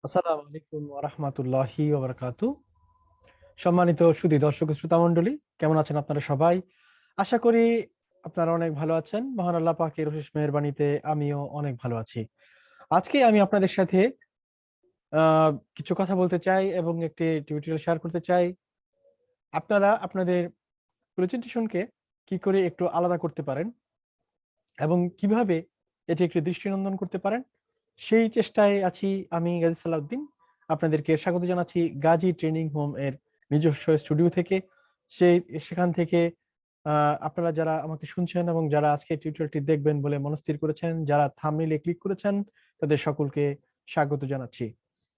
আসসালামু আলাইকুম ওয়া রাহমাতুল্লাহি ওয়া বারাকাতুহু। সম্মানিত সুধী দর্শক ও শ্রোতা মণ্ডলী, কেমন আছেন আপনারা সবাই? আশা করি আপনারা অনেক ভালো আছেন। মহান আল্লাহ পাকের অশেষ মেহেরবানিতে আমিও অনেক ভালো আছি। আজকে আমি আপনাদের সাথে কিছু কথা বলতে চাই এবং একটি টিউটোরিয়াল শেয়ার করতে চাই। আপনারা আপনাদের প্রেজেন্টেশনকে কি করে একটু আলাদা করতে পারেন এবং কিভাবে এটি একটি দৃষ্টিনন্দন করতে পারেন, সেই চেষ্টায় আছি আমি গাজী সালাউদ্দিন। আপনাদেরকে স্বাগত জানাচ্ছি গাজী ট্রেনিং হোম এর নিজস্ব স্টুডিও থেকে। সেখান থেকে আপনারা যারা আমাকে শুনছেন এবং যারা আজকে টিউটোরিয়ালটি দেখবেন বলে মনস্থির করেছেন, যারা থাম্বনেইলে ক্লিক করেছেন, তাদের সকলকে স্বাগত জানাচ্ছি।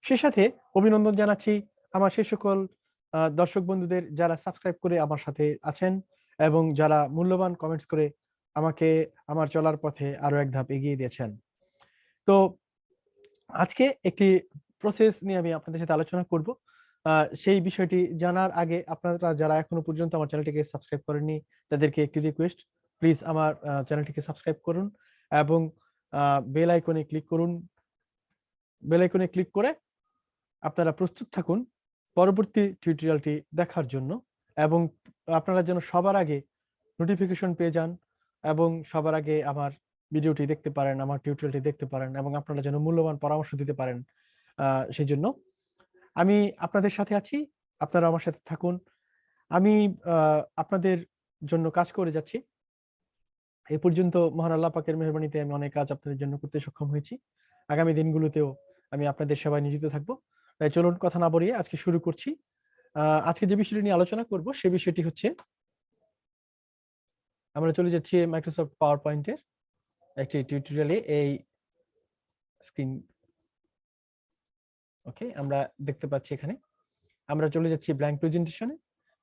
সেই সাথে অভিনন্দন জানাচ্ছি আমার সেই সকল দর্শক বন্ধুদের যারা সাবস্ক্রাইব করে আমার সাথে আছেন এবং যারা মূল্যবান কমেন্টস করে আমাকে আমার চলার পথে আরো এক ধাপ এগিয়ে দিয়েছেন। তো আজকে একটি প্রসেস নিয়ে আমি আপনাদের সাথে আলোচনা করব। সেই বিষয়টি জানার আগে আপনারা যারা এখনো পর্যন্ত আমার চ্যানেলটিকে সাবস্ক্রাইব করেননি, তাদেরকে একটি রিকোয়েস্ট, প্লিজ আমার চ্যানেলটিকে সাবস্ক্রাইব করুন এবং বেল আইকনে ক্লিক করুন। বেল আইকনে ক্লিক করে আপনারা প্রস্তুত থাকুন পরবর্তী টিউটোরিয়ালটি দেখার জন্য এবং আপনারা যেন সবার আগে নোটিফিকেশন পেয়ে যান এবং সবার আগে আমার ভিডিওটি দেখতে পারেন, আমার টিউটোরিয়ালটি দেখতে পারেন এবং আপনারা যেন মূল্যবান পরামর্শ দিতে পারেন। সেই জন্য আমি আপনাদের সাথে আছি, আপনারা আমার সাথে থাকুন। আমি আপনাদের জন্য কাজ করে যাচ্ছি। এই পর্যন্ত মহান আল্লাহ পাকের মেহেরবানিতে আমি অনেক কাজ আপনাদের জন্য করতে সক্ষম হয়েছি। আগামী দিনগুলোতেও আমি আপনাদের সেবায় নিয়োজিত থাকবো। তাই চলুন কথা না বাড়িয়ে আজকে শুরু করছি। আজকে যে বিষয়টি নিয়ে আলোচনা করব সে বিষয়টি হচ্ছে, আমরা চলে যাচ্ছি মাইক্রোসফট পাওয়ার পয়েন্টের একটি টিউটোরিয়ালে। এই স্ক্রিন ওকে, আমরা দেখতে পাচ্ছি এখানে আমরা চলে যাচ্ছি ব্ল্যাঙ্ক প্রেজেন্টেশনে।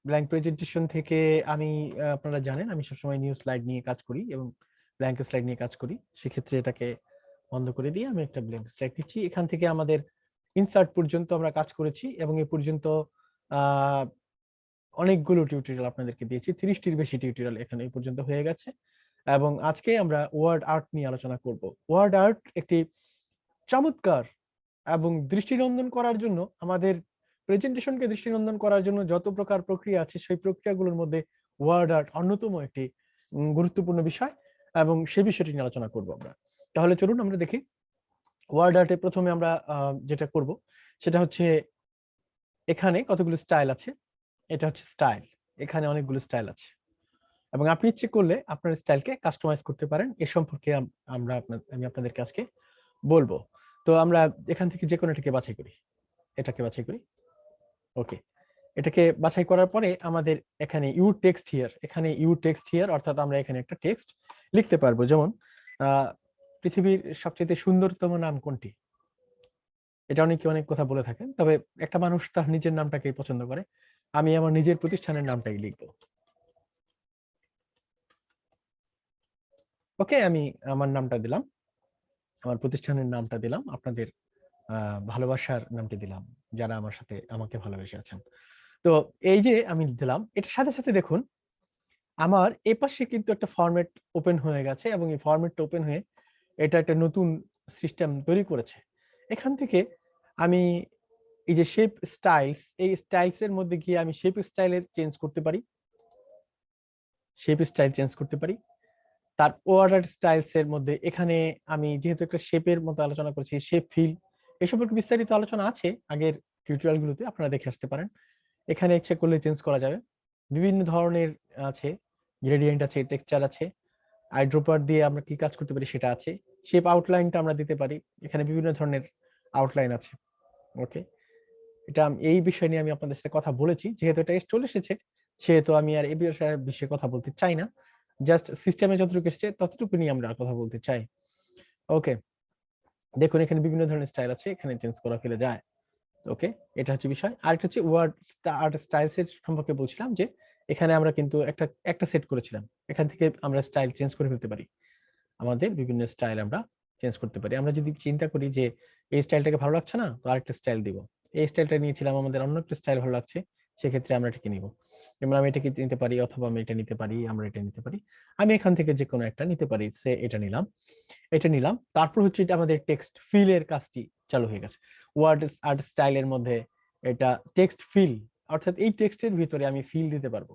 ব্ল্যাঙ্ক প্রেজেন্টেশন থেকে আমি আপনারা জানেন আমি সবসময় নিউ স্লাইড নিয়ে কাজ করি এবং ব্ল্যাঙ্ক স্লাইড নিয়ে কাজ করি। সেক্ষেত্রে এটাকে বন্ধ করে দিয়ে আমি একটা ব্ল্যাঙ্ক স্লাইড দিচ্ছি। এখান থেকে আমাদের ইনসার্ট পর্যন্ত আমরা কাজ করেছি এবং এ পর্যন্ত অনেকগুলো টিউটোরিয়াল আপনাদেরকে দিয়েছি। 30টির বেশি টিউটোরিয়াল এখানে এই পর্যন্ত হয়ে গেছে এবং আজকে আমরা ওয়ার্ড আর্ট নিয়ে আলোচনা করব। ওয়ার্ড আর্ট একটি চমৎকার এবং দৃষ্টিনন্দন করার জন্য, আমাদের প্রেজেন্টেশনকে দৃষ্টিনন্দন করার জন্য যত প্রকার প্রক্রিয়া আছে সেই প্রক্রিয়াগুলোর মধ্যে ওয়ার্ড আর্ট অন্যতম একটি গুরুত্বপূর্ণ বিষয় এবং সেই বিষয়টি নিয়ে আলোচনা করব আমরা। তাহলে চলুন আমরা দেখি ওয়ার্ড আর্টে প্রথমে আমরা যেটা করব সেটা হচ্ছে, এখানে কতগুলো স্টাইল আছে। এটা হচ্ছে স্টাইল, এখানে অনেকগুলো স্টাইল আছে এবং আপনি ইচ্ছে করলে আপনার স্টাইলকে কাস্টমাইজ করতে পারেন। এ সম্পর্কে আমি আপনাদেরকে আজকে বলবো। তো আমরা এখান থেকে যে কোনো এটাকে বাছাই করি, এটাকে বাছাই করি। ওকে, এটাকে বাছাই করার পরে আমাদের এখানে ইউ টেক্সট হিয়ার, এখানে ইউ টেক্সট হিয়ার অর্থাৎ আমরা এখানে একটা টেক্সট লিখতে পারবো। যেমন পৃথিবীর সবচেয়ে সুন্দরতম নাম কোনটি, এটা অনেকে অনেক কথা বলে থাকেন, তবে একটা মানুষ তার নিজের নামটাকেই পছন্দ করে। আমি আমার নিজের প্রতিষ্ঠানের নামটাই লিখবো। ওকে, আমি আমার নামটা দিলাম, আমার প্রতিষ্ঠানের নামটা দিলাম, আপনাদের ভালোবাসার নামটি দিলাম, যারা আমার সাথে আমাকে ভালোবেসে আছেন। তো এই যে আমি দিলাম, এটার সাথে সাথে দেখুন আমার এপাশে কিন্তু একটা ফরম্যাট ওপেন হয়ে গেছে এবং এই ফরম্যাটটা ওপেন হয়ে এটা একটা নতুন সিস্টেম তৈরি করেছে। এখান থেকে আমি এই যে শেপ স্টাইলস, এই স্টাইলস এর মধ্যে গিয়ে আমি শেপ স্টাইলের চেঞ্জ করতে পারি, শেপ স্টাইল চেঞ্জ করতে পারি। তার ওয়ার্ডার স্টাইলস এর মধ্যে এখানে আমি যেহেতু একটা শেপের মতো আলোচনা করছি, শেপ ফিল এই সম্পর্কে বিস্তারিত আলোচনা আছে আগের টিউটোরিয়াল গুলোতে, আপনারা দেখে আসতে পারেন। এখানে ইচ্ছে করলে চেঞ্জ করা যাবে। বিভিন্ন ধরনের আছে, গ্রেডিয়েন্ট আছে, টেক্সচার আছে, আইড্রোপার দিয়ে আমরা কি কাজ করতে পারি সেটা আছে। শেপ আউটলাইনটা আমরা দিতে পারি, এখানে বিভিন্ন ধরনের আউটলাইন আছে। ওকে, এটা এই বিষয় নিয়ে আমি আপনাদের সাথে কথা বলেছি, যেহেতু এটা চলে এসেছে সেহেতু আমি আর এই বিষয়ে কথা বলতে চাই না। জাস্ট সিস্টেমে যতটুকু এসেছে ততটুকু নিয়ে আমরা কথা বলতে চাই। ওকে, দেখুন এখানে বিভিন্ন ধরনের স্টাইল আছে, এখানে চেঞ্জ করা ফেলে যায়। ওকে, এটা হচ্ছে বিষয়। আরেকটা হচ্ছে ওয়ার্ড আর্ট স্টাইলস এর সম্পর্কে বলছিলাম যে এখানে আমরা কিন্তু একটা সেট করেছিলাম, এখান থেকে আমরা স্টাইল চেঞ্জ করে ফেলতে পারি। আমাদের বিভিন্ন স্টাইল আমরা চেঞ্জ করতে পারি। আমরা যদি চিন্তা করি যে এই স্টাইলটাকে ভালো লাগছে না, তো আরেকটা স্টাইল দিব। এই স্টাইলটা নিয়েছিলাম, আমাদের অন্য একটা স্টাইল ভালো লাগছে, সেক্ষেত্রে আমরা এটাকে নিব। যেমন আমি এটাকে নিতে পারি অথবা আমি এটা নিতে পারি, আমরা এটা নিতে পারি। আমি এখান থেকে যে কোনো একটা নিতে পারি, সে এটা নিলাম, এটা নিলাম। তারপর হচ্ছে এটা আমাদের টেক্সট ফিলের কাজটি চালু হয়ে গেছে। ওয়ার্ড আর্ট স্টাইলের মধ্যে এটা টেক্সট ফিল, অর্থাৎ এই টেক্সটের ভিতরে আমি ফিল দিতে পারবো।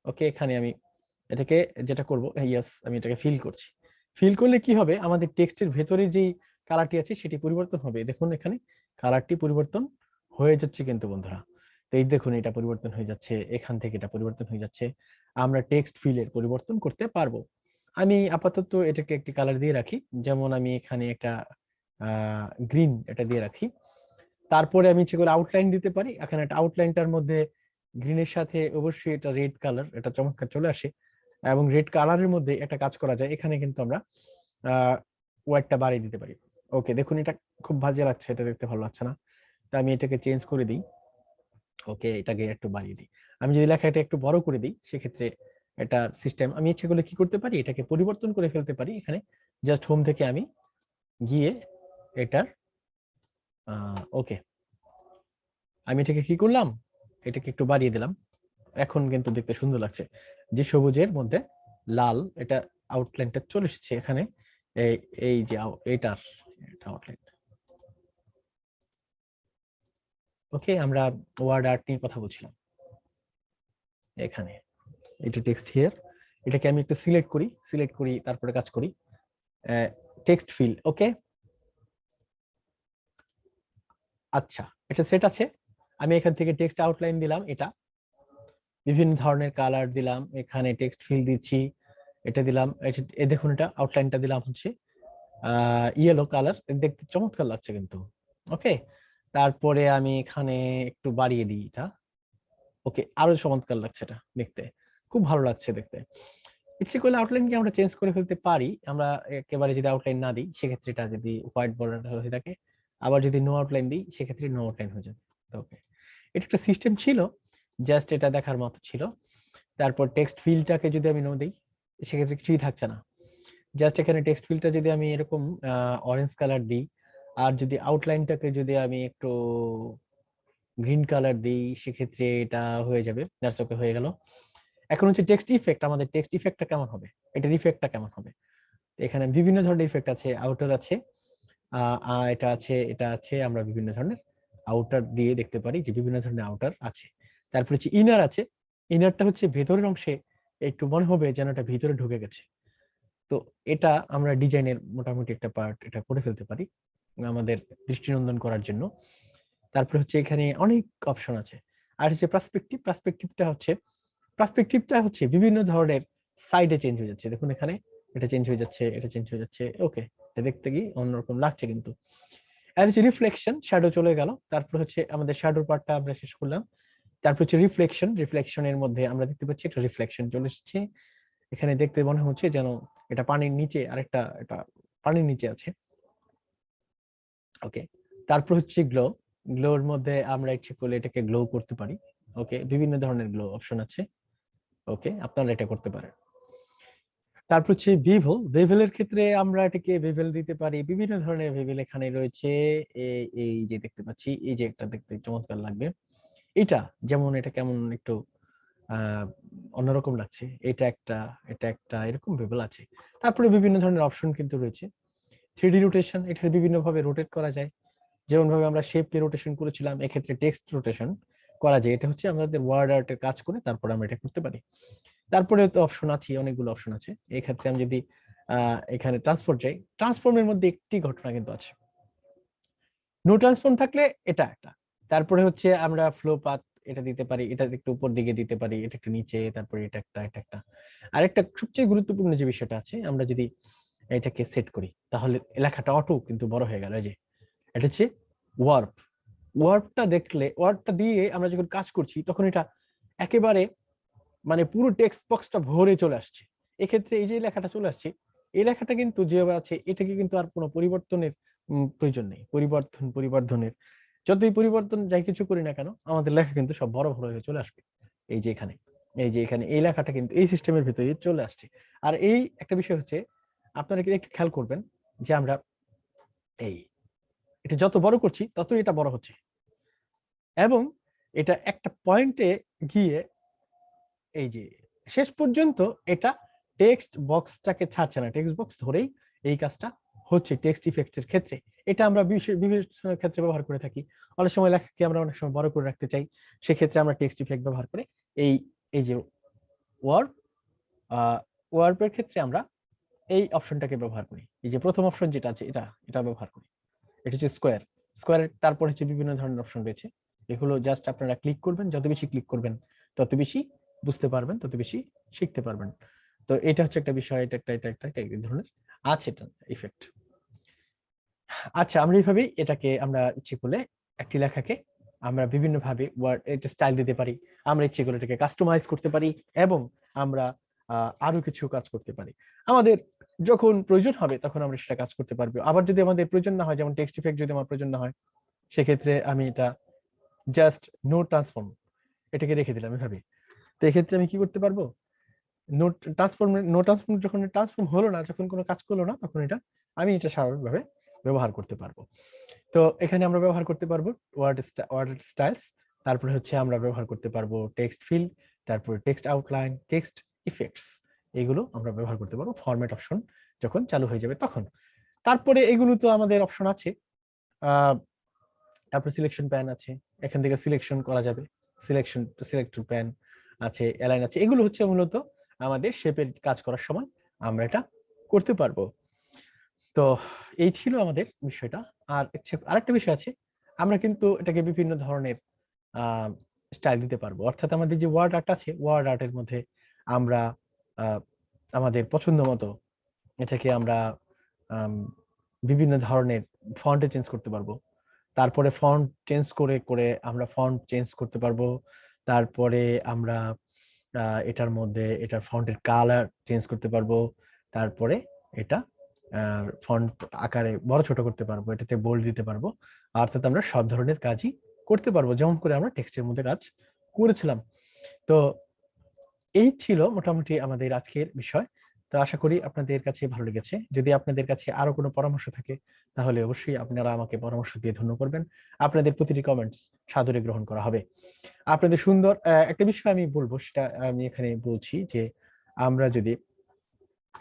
ওকে, এখানে আমি এটাকে যেটা করব, ইয়েস আমি এটাকে ফিল করছি। ফিল করলে কি হবে, আমাদের টেক্সটের ভেতরে যেই কালারটি আছে সেটি পরিবর্তন হবে। দেখুন এখানে কালারটি পরিবর্তন হয়ে যাচ্ছে কিন্তু বন্ধুরা। তো এই দেখুন এটা পরিবর্তন হয়ে যাচ্ছে, এখান থেকে এটা পরিবর্তন হয়ে যাচ্ছে। আমরা টেক্সট ফিলের পরিবর্তন করতে পারবো। আমি আপাতত এটাকে একটি কালার দিয়ে রাখি, যেমন আমি এখানে একটা গ্রিন এটা দিয়ে রাখি। তারপরে আমি ইচ্ছে করে আউটলাইন দিতে পারি। এখানে একটা আউটলাইনটার মধ্যে গ্রিনের সাথে অবশ্যই এটা রেড কালার, এটা চমৎকার চলে আসে। এবং রেড কালারের মধ্যে একটা কাজ করা যায়, এখানে কিন্তু আমরা ওয়াইডটা বাড়িয়ে দিতে পারি। ওকে, দেখুন এটা খুব বাজে লাগছে, এটা দেখতে ভালো লাগছে না। তা আমি এটাকে চেঞ্জ করে দিই। ওকে, এটাকে একটু বাড়িয়ে দিই। আমি যদি লেখাটা একটু বড় করে দিই, সেক্ষেত্রে এটা সিস্টেম আমি ইচ্ছে করলে কি করতে পারি, এটাকে পরিবর্তন করে ফেলতে পারি। এখানে জাস্ট হোম থেকে আমি গিয়ে এটার ওকে, আমি এটাকে কি করলাম, এটাকে একটু বাড়িয়ে দিলাম। এখন কিন্তু দেখতে সুন্দর লাগছে, যে সবুজের মধ্যে লাল, এটা আউটলাইনটা চলে এসেছে এখানে। এই এই যে এটার এটা আউটলাইন। ওকে, আমরা ওয়ার্ড আর্ট নিয়ে কথা বলছিলাম। এখানে এটা টেক্সট হিয়ার, এটাকে আমি একটু সিলেক্ট করি তারপরে কাজ করি টেক্সট ফিল। ওকে, আচ্ছা এটা সেট আছে। আমি এখান থেকে টেক্সট আউটলাইন দিলাম, এটা বিভিন্ন ধরনের কালার দিলাম, এখানে টেক্সট ফিল দিচ্ছি, এটা দিলাম। এই দেখুন এটা আউটলাইনটা দিলাম হচ্ছে ইয়েলো কালার, দেখতে চমৎকার লাগছে কিন্তু। ওকে, তারপরে আমি এখানে একটু বাড়িয়ে দিই এটা। ওকে, আরো চমৎকার লাগছে, এটা দেখতে খুব ভালো লাগছে দেখতে। ইচ্ছে করলে আউটলাইনকে আমরা চেঞ্জ করে ফেলতে পারি। আমরা একেবারে যদি আউটলাইন না দিই, সেক্ষেত্রে এটা যদি হোয়াইট বর্ডার হয়ে থাকে, আবার যদি নো আউটলাইন দিই, সেক্ষেত্রে নো আউটলাইন হয়ে যাবে। ওকে, এটা একটা সিস্টেম ছিল, জাস্ট এটা দেখার মতো ছিল। তারপর টেক্সট ফিল্ডটাকে যদি আমি নো দিই, সেক্ষেত্রে কিছুই থাকছে না। জাস্ট এখানে টেক্সট ফিল্ডটা যদি আমি এরকম অরেঞ্জ কালার দিই, আর যদি আউটলাইনটাকে যদি আমি একটু গ্রিন কালার দিই, সেক্ষেত্রে এটা হয়ে যাবে। দ্যাটস ওকে, হয়ে গেল। এখন হচ্ছে টেক্সট ইফেক্ট, আমাদের টেক্সট ইফেক্টটা কেমন হবে, এটার ইফেক্টটা কেমন হবে। এখানে বিভিন্ন ধরনের ইফেক্ট আছে, আউটার আছে, এটা আছে, এটা আছে। আমরা বিভিন্ন ধরনের আউটার দিয়ে দেখতে পারি যে বিভিন্ন ধরনের আউটার আছে। তারপর হচ্ছে ইনার আছে। ইনারটা হচ্ছে ভেতরের অংশে একটু মনে হবে যেন এটা ভিতরে ঢুকে গেছে। তো এটা আমরা ডিজাইনের মোটামুটি একটা পার্ট এটা করে ফেলতে পারি আমাদের দৃষ্টিনন্দন করার জন্য। তারপর হচ্ছে এখানে অনেক অপশন আছে। আর হচ্ছে পার্সপেক্টিভটা হচ্ছে বিভিন্ন ধরনের সাইডে চেঞ্জ হয়ে যাচ্ছে। দেখুন এখানে এটা চেঞ্জ হয়ে যাচ্ছে, এটা চেঞ্জ হয়ে যাচ্ছে। ওকে, এটা দেখতে কি অন্যরকম লাগছে কিন্তু। আর হচ্ছে রিফ্লেকশন, শ্যাডো চলে গেল। তারপর হচ্ছে আমাদের শ্যাডোর পার্টটা আমরা শেষ করলাম। তারপর হচ্ছে রিফ্লেকশনের মধ্যে আমরা দেখতে পাচ্ছি একটা রিফ্লেকশন চলে এসেছে। এখানে দেখতে মনে হচ্ছে যেন এটা পানির নিচে, আরেকটা এটা পানির নিচে আছে। ওকে, তারপর হচ্ছে গ্লোর মধ্যে আমরা ইচ্ছে করলে এটাকে গ্লো করতে পারি। ওকে, বিভিন্ন ধরনের গ্লো অপশন আছে। ওকে, আপনারা এটা করতে পারেন। তারপর হচ্ছে বেভেলের ক্ষেত্রে আমরা এটাকে বেভেল দিতে পারি, বিভিন্ন ধরনের বেভেল এখানে রয়েছে। এই যে দেখতে পাচ্ছি, এই যে একটা দেখতে চমৎকার লাগবে এটা, যেমন এটা কেমন একটু অন্যরকম লাগছে। এটা একটা এরকম বেভেল আছে। তারপরে বিভিন্ন ধরনের অপশন কিন্তু রয়েছে। 3D রোটেশন, এটা বিভিন্ন ভাবে রোটেট করা যায়। যেমন ভাবে আমরা শেপকে রোটেশন করেছিলাম, এক্ষেত্রে টেক্সট রোটেশন করা যায়। এটা হচ্ছে আমাদের ওয়ার্ড আর্টের কাজ করে তারপরে আমরা এটা করতে পারি। তারপরে তো অপশন আছে, অনেকগুলো অপশন আছে। এই ক্ষেত্রে আমি যদি এখানে ট্রান্সফর্ম যাই, ট্রান্সফর্মের মধ্যে একটি ঘটনা কিন্তু আছে। নো ট্রান্সফর্ম থাকলে এটা একটা। তারপরে হচ্ছে আমরা ফ্লো পাথ এটা দিতে পারি, এটা একটু উপর দিকে দিতে পারি, এটা একটু নিচে, তারপরে এটা একটা। আরেকটা সবচেয়ে গুরুত্বপূর্ণ যে বিষয়টা আছে, আমরা যদি এটাকে সেট করি, তাহলে লেখাটা অটো কিন্তু বড় হয়ে গেল। এই যে এটা হচ্ছে ওয়ার্প। ওয়ার্পটা দিয়ে আমরা যখন কাজ করছি, তখন এটা একেবারে মানে পুরো টেক্সট বক্সটা ভরে চলে আসছে। এক্ষেত্রে এই যে লেখাটা চলে আসছে, এই লেখাটা কিন্তু যেভাবে আছে, এটাকে কিন্তু আর কোনো পরিবর্তনের প্রয়োজন নেই। পরিবর্ধনের যতই পরিবর্তন যাই কিছু করি না কেন, আমাদের লেখা কিন্তু সব বড় বড় হয়ে চলে আসবে। এই যে এখানে এই লেখাটা কিন্তু এই সিস্টেমের ভিতরে চলে আসছে। আর এই একটা বিষয় হচ্ছে, আপনারা কি একটু খেয়াল করবেন যে আমরা এই এটা যত বড় করছি, ততই এটা বড় হচ্ছে, এবং এটা একটা পয়েন্টে গিয়ে এই যে শেষ পর্যন্ত এটা টেক্সট বক্সটাকে ছাড়ছে না, টেক্সট বক্স ধরেই এই কাজটা হচ্ছে টেক্সট ইফেক্টস এর ক্ষেত্রে। এটা আমরা বিভিন্ন ক্ষেত্রে ব্যবহার করে থাকি। অনেক সময় লেখাকে আমরা অনেক সময় বড় করে রাখতে চাই, সেক্ষেত্রে আমরা টেক্সট ইফেক্ট ব্যবহার করে এই এই যে ওয়ার্ড ওয়ার্ডের ক্ষেত্রে আমরা এই অপশনটাকে ব্যবহার করি। এই যে প্রথম অপশন যেটা আছে এটা এটা ব্যবহার করি। এটা হচ্ছে স্কোয়ারের তারপর হচ্ছে বিভিন্ন ধরনের অপশন রয়েছে, এগুলো জাস্ট আপনারা ক্লিক করবেন, যত বেশি ক্লিক করবেন তত বেশি বুঝতে পারবেন, তত বেশি শিখতে পারবেন। তো এটা হচ্ছে একটা বিষয়, এটা একটা এই ধরনের আছে এটা ইফেক্ট। আচ্ছা, আমরা এইভাবেই এটাকে আমরা ইচ্ছে করলে একটি লেখাকে আমরা বিভিন্ন ভাবে ওয়ার্ড এটা স্টাইল দিতে পারি, আমরা ইচ্ছে করলে এটাকে কাস্টমাইজ করতে পারি, এবং আমরা আরো কিছু কাজ করতে পারি। আমাদের যখন প্রয়োজন হবে তখন আমরা সেটা কাজ করতে পারবো। আবার যদি আমাদের প্রয়োজন না হয়, যেমন টেক্সট ইফেক্ট যদি আমার প্রয়োজন না হয়, সেক্ষেত্রে আমি এটা জাস্ট নো ট্রান্সফর্ম এটাকে রেখে দিলাম এভাবে। তো এক্ষেত্রে আমি কি করতে পারবো, নো ট্রান্সফর্ম যখন ট্রান্সফর্ম হলো না, যখন কোনো কাজ করলো না, তখন এটা আমি এটা স্বাভাবিকভাবে ব্যবহার করতে পারবো। তো এখানে আমরা ব্যবহার করতে পারবো ওয়ার্ড স্টাইলস, তারপরে হচ্ছে আমরা ব্যবহার করতে পারবো টেক্সট ফিল, তারপরে টেক্সট আউটলাইন, টেক্সট ইফেক্টস, এগুলো আমরা ব্যবহার করতে পারবো ফরম্যাট অপশন যখন চালু হয়ে যাবে তখন। তারপরে এগুলো তো আমাদের অপশন আছে, তারপর সিলেকশন প্যান আছে, এখান থেকে সিলেকশন করা যাবে, সিলেক্টর প্যান আছে, অ্যালাইন আছে, এগুলো হচ্ছে মূলত আমাদের শেপের কাজ করার সময় আমরা এটা করতে পারবো। তো এই ছিল আমাদের বিষয়টা। আর আরেকটা বিষয় আছে, আমরা কিন্তু এটাকে বিভিন্ন ধরনের স্টাইল দিতে পারবো। অর্থাৎ আমাদের যে ওয়ার্ড আর্ট আছে, ওয়ার্ড আর্টের মধ্যে আমরা আমাদের পছন্দ মতো এটাকে আমরা বিভিন্ন ধরনের ফন্টে চেঞ্জ করতে পারবো। তারপরে ফন্ট চেঞ্জ করে করে আমরা ফন্ট চেঞ্জ করতে পারবো। তারপরে আমরা এটার মধ্যে এটার ফন্টের কালার চেঞ্জ করতে পারবো। তারপরে এটা ফন্ট আকারে বড় ছোট করতে পারবো, এটাতে বোল্ড দিতে পারবো। অর্থাৎ আমরা সব ধরনের কাজই করতে পারবো, যেমন করে আমরা টেক্সটের মধ্যে কাজ করেছিলাম। তো এই ছিল মোটামুটি আমাদের আজকের বিষয়। তো আশা করি আপনাদের কাছে ভালো লেগেছে। যদি আপনাদের কাছে আরো কোনো পরামর্শ থাকে তাহলে অবশ্যই আপনারা আমাকে পরামর্শ দিয়ে ধন্য করবেন। আপনাদের প্রতিটি কমেন্টস সাদরে গ্রহণ করা হবে। আপনাদের সুন্দর একটা বিষয় আমি বলবো, সেটা আমি এখানে বলছি যে আমরা যদি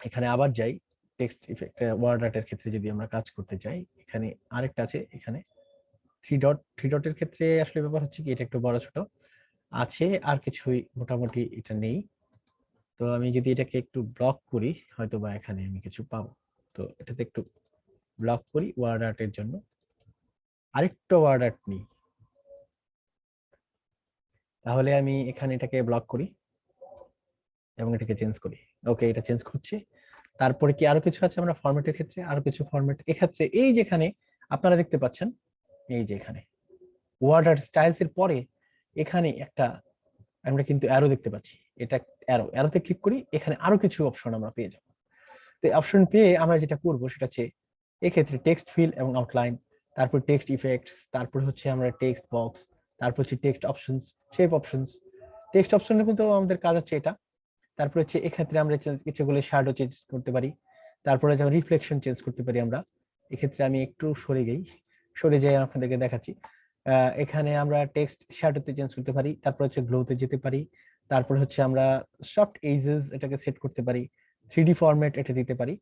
এখানে আবার যাই, টেক্সট ইফেক্ট ওয়ার্ড আর্টের ক্ষেত্রে যদি আমরা কাজ করতে চাই, এখানে আরেকটা আছে, এখানে থ্রি ডটের ক্ষেত্রে আসলে ব্যাপার হচ্ছে কি, এটা একটু বড় ছোট আছে, আর কিছুই মোটামুটি এটা নেই। তো আমি যদি এটাকে একটু ব্লক করি, হয়তো বা এখানে আমি কিছু পাবো। তো এটাতে একটু ব্লক করি ওয়ার্ড আর্টের জন্য, আরেকটা ওয়ার্ড আর্ট নিই, তাহলে আমি এখানে এটাকে ব্লক করি এবং এটাকে চেঞ্জ করি। ওকে, এটা চেঞ্জ করছি। তারপরে কি আরো কিছু আছে, আমরা ফরম্যাটের ক্ষেত্রে আরো কিছু ফরম্যাট, এক্ষেত্রে এই যেখানে আপনারা দেখতে পাচ্ছেন, এই যে এখানে ওয়ার্ড আর্ট স্টাইলস এর পরে এখানে একটা আমরা কিন্তু অ্যারো দেখতে পাচ্ছি, এটা অ্যারোতে ক্লিক করি, এখানে আরো কিছু অপশন আমরা পেয়ে যাব। তো অপশন পেয়ে আমরা যেটা করব সেটা হচ্ছে এক্ষেত্রে টেক্সট ফিল এবং আউটলাইন, তারপর টেক্সট ইফেক্টস, তারপর হচ্ছে আমরা টেক্সট বক্স, তারপর হচ্ছে text options, shape options. Text অপশনের মধ্যে আমাদের কাজ হচ্ছে এটা। তারপর হচ্ছে এক্ষেত্রে আমরা কিছুগুলো শ্যাডো চেঞ্জ করতে পারি, তারপরে যেমন রিফ্লেকশন চেঞ্জ করতে পারি আমরা। এক্ষেত্রে আমি একটু সরে যাই আপনাদেরকে দেখাচ্ছি। এখানে আমরা টেক্সট শ্যাডোতে চেঞ্জ করতে পারি, তারপর হচ্ছে গ্লোতে যেতে পারি, তারপর হচ্ছে আমরা সফট এজেস এটাকে সেট করতে পারি, 3D ফরম্যাট এটা দিতে পারি।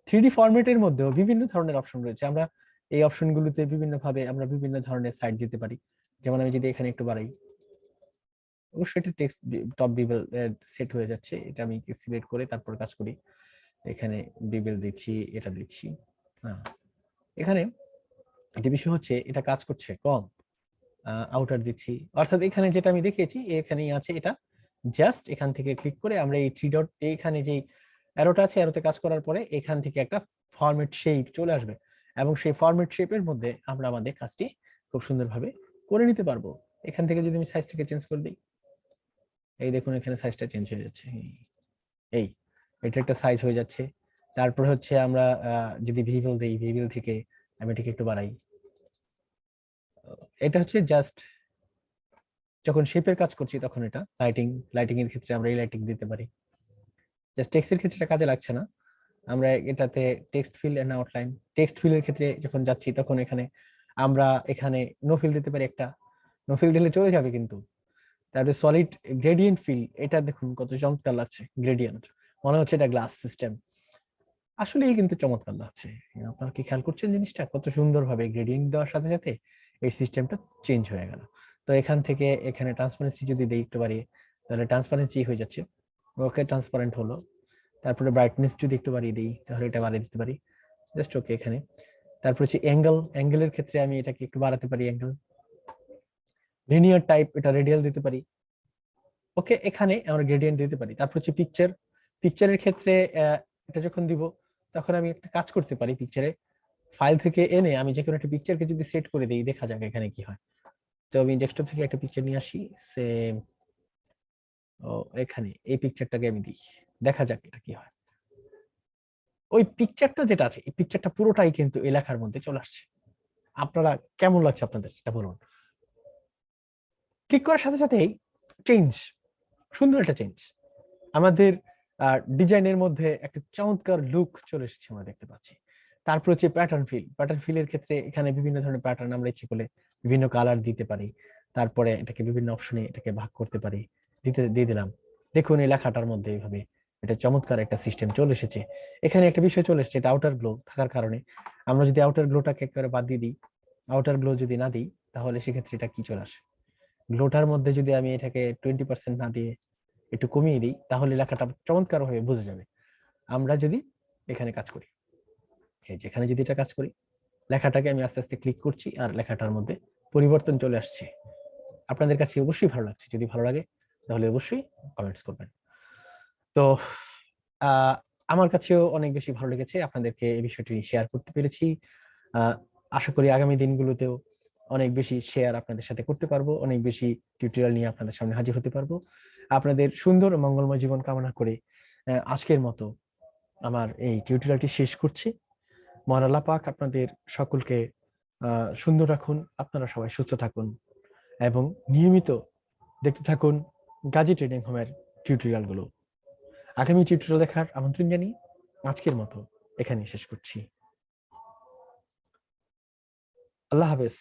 3D ফরম্যাটের মধ্যেও বিভিন্ন ধরনের অপশন রয়েছে, আমরা এই অপশনগুলোতে বিভিন্ন ভাবে আমরা বিভিন্ন ধরনের সাইড দিতে পারি। যেমন আমি যদি এখানে একটু বাড়াই, অবশ্যই এটা টেক্সট টপ বিবেল সেট হয়ে যাচ্ছে, এটা আমি সিলেক্ট করে তারপর কাজ করি। এখানে বিবেল দিচ্ছি, এটা দিচ্ছি। হ্যাঁ, এখানে এটা বিষয় হচ্ছে এটা কাজ করছে কম, আউটার দিচ্ছি। অর্থাৎ এখানে যেটা আমি দেখিয়েছি এখানেই আছে, এটা জাস্ট এখান থেকে ক্লিক করে আমরা এই থ্রি ডট, এইখানে যে অ্যারোটা আছে, অ্যারোতে কাজ করার পরে এখান থেকে একটা ফরম্যাট শেপ চলে আসবে, এবং সেই ফরম্যাট শেপের মধ্যে আমরা আমাদের কাজটি খুব সুন্দরভাবে করে নিতে পারবো। এখান থেকে যদি আমি সাইজটাকে চেঞ্জ করে দিই, এই দেখুন এখানে সাইজটা চেঞ্জ হয়ে যাচ্ছে, এই এটা একটা সাইজ হয়ে যাচ্ছে। তারপর হচ্ছে আমরা যদি ভিভিল দেই, ভিভিল থেকে আমি এটাকে একটু বাড়াই, এটা হচ্ছে জাস্ট যখন শেপের কাজ করছি তখন এটা লাইটিং এর ক্ষেত্রে আমরা এই লাইটিং দিতে পারি। জাস্ট টেক্সটের ক্ষেত্রে এটা কাজে লাগছে না, আমরা এটাতে text fill and outline, text ফিলের ক্ষেত্রে যখন যাচ্ছি তখন এখানে আমরা এখানে নো ফিল দিতে পারি, একটা নো ফিল দিলে চলে যাবে কিন্তু। তারপরে সলিড গ্রেডিয়েন্ট ফিল, এটা দেখুন কত চমৎকার লাগছে, গ্রেডিয়েন্ট মনে হচ্ছে এটা গ্লাস সিস্টেম। আসলেই কিন্তু চমৎকার লাগছে। আপনারা কি খেয়াল করছেন জিনিসটা? কত সুন্দরভাবে গ্রেডিয়েন্ট দেওয়ার সাথে সাথে এই সিস্টেমটা চেঞ্জ হয়ে গেল। তো এখান থেকে এখানে ট্রান্সপারেন্সি যদি দেই একটু বাড়িয়ে, তাহলে ট্রান্সপারেন্সি হয়ে যাচ্ছে। ওকে, ট্রান্সপারেন্ট হলো। তারপরে ব্রাইটনেস যদি একটু বাড়িয়ে দিই, তাহলে এটা বাড়িয়ে দিতে পারি। জাস্ট ওকে এখানে। তারপর হচ্ছে অ্যাঙ্গেলের ক্ষেত্রে আমি এটাকে একটু বাড়াতে পারি অ্যাঙ্গেল। লিনিয়ার টাইপ, এটা রেডিয়াল দিতে পারি। ওকে, এখানে আমরা গ্রেডিয়েন্ট দিতে পারি। তারপর হচ্ছে পিকচারের ক্ষেত্রে এটা যখন দিব, তখন আমি একটা কাজ করতে পারি। পিকচারে ফাইল থেকে এনে আমি যে কোনো একটা পিকচারকে যদি সেট করে দিই, দেখা যাক এখানে কি হয়। তো আমি ডেস্কটপ থেকে একটা পিকচার নিয়ে আসি, সেম এখানে এই পিকচারটাকে আমি দিই, দেখা যাক এটা কি হয়। ওই পিকচারটা যেটা আছে, এই পিকচারটা পুরোটাই কিন্তু এই লেখার মধ্যে চলে আসছে। আপনারা কেমন লাগছে আপনাদের এটা বলুন। ক্লিক করার সাথে সাথেই চেঞ্জ, সুন্দর একটা চেঞ্জ। আমাদের ডিজাইনের মধ্যে একটা চমৎকার লুক চলে এসেছে আমরা দেখতে পাচ্ছি। তারপর হচ্ছে প্যাটার্ন ফিলের ক্ষেত্রে এখানে বিভিন্ন ধরনের প্যাটার্ন আমরা ইচ্ছে করলে বিভিন্ন কালার দিতে পারি। তারপরে এটাকে বিভিন্ন অপশনে এটাকে ভাগ করতে পারি, দিয়ে দিলাম। দেখুন এই লেখাটার মধ্যে এইভাবে এটা চমৎকার একটা সিস্টেম চলে এসেছে। এখানে একটা বিষয় চলে এসেছে, এটা আউটার গ্লো থাকার কারণে আমরা যদি আউটার গ্লোটাকে একেবারে বাদ দিয়ে দিই, আউটার গ্লো যদি না দিই, তাহলে সেক্ষেত্রে এটা কি চলে আসে, গ্লোটার মধ্যে যদি আমি এটাকে 20% না দিয়ে একটু কমিয়ে দিই, তাহলে লেখাটা চমৎকার ভাবে বোঝা যাবে। আমরা যদি এখানে কাজ করি, এই যেখানে যদি এটা কাজ করি, লেখাটাকে আমি আস্তে আস্তে ক্লিক করছি আর লেখাটার মধ্যে পরিবর্তন চলে আসছে। আপনাদের কাছে অবশ্যই ভালো লাগছে। যদি ভালো লাগে তাহলে অবশ্যই কমেন্টস করবেন। তো আহ আমার কাছেও অনেক বেশি ভালো লেগেছে, আপনাদেরকে এই বিষয়টি শেয়ার করতে পেরেছি। আশা করি আগামী দিনগুলোতেও অনেক বেশি শেয়ার আপনাদের সাথে করতে পারবো, অনেক বেশি টিউটোরিয়াল নিয়ে আপনাদের সামনে হাজির হতে পারবো। আপনাদের সুন্দর ও মঙ্গলময় জীবন কামনা করে আজকের মতো আমার এই টিউটোরিয়ালটি শেষ করছি। মহান আল্লাহ পাক আপনাদের সকলকে সুন্দর রাখুন, আপনারা সবাই সুস্থ থাকুন এবং নিয়মিত দেখতে থাকুন গাজী ট্রেনিং হোমের টিউটোরিয়াল গুলো। আগামী টিউটোরিয়াল দেখার আমন্ত্রণ জানিয়ে আজকের মতো এখানেই শেষ করছি। আল্লাহ হাফেজ।